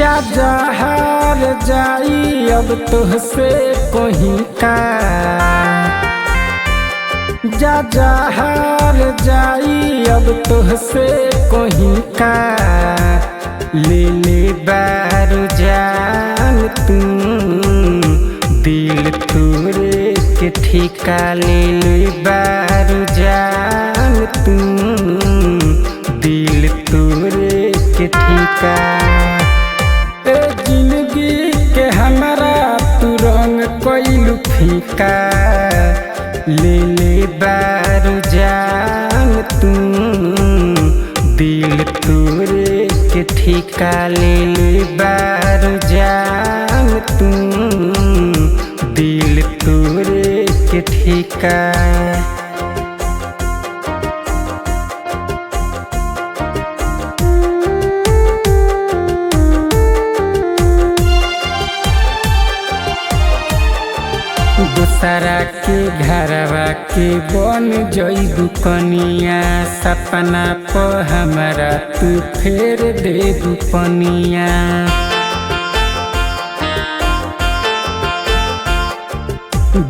जा जहार जाई अब तुहसे कोही का, जा जहार जाई अब तुहसे कोही का। ले ले बारू जान तू दिल तोरे के ठिका, ले ले बारू जान तू दिल तोरे के ठिका। जिंदगी के हमारा तू रंग कोइलू फीका, ले ले बारू जान तू दिल तोरे के ठिका, ले ले बारू जान तू दिल तोरे के ठिका। दूसरा के घरवा के बन जइबू कनिया, सपना प हमरा तू फेर देबू पनिया।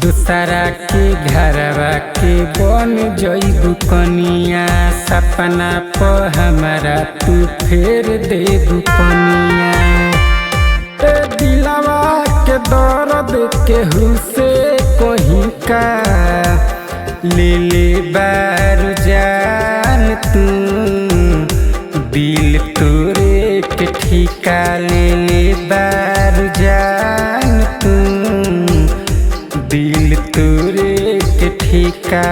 दूसरा के घरवा के बन जइबू कनिया, सपना प हमरा तू फेर देबू पनिया। दिलवा के दर्द केहू से कोही का, ले ले बारू जान तू दिल तोरे के ठिका, ले ले बारू जान तू दिल तोरे के ठिका।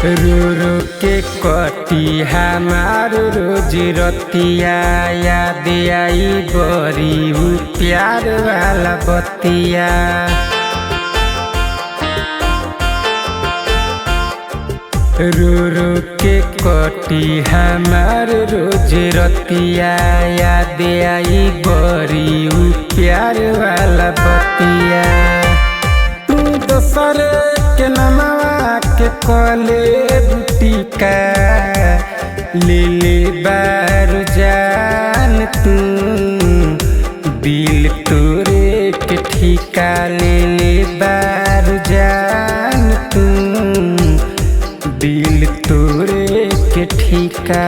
रो रो के कटी हमार रोज रतिया, याद आई बड़ी उ प्यार वाला बतिया। रो रो के कटी हमार रोज रतिया, याद आई बड़ी उ प्यार वाला बतिया। तू दोसरे के नमवा के कले बुटिका, ले ले बारू जान तू दिल तोरे के ठिका, ले ले बारू जान तू दिल तोरे के ठिका।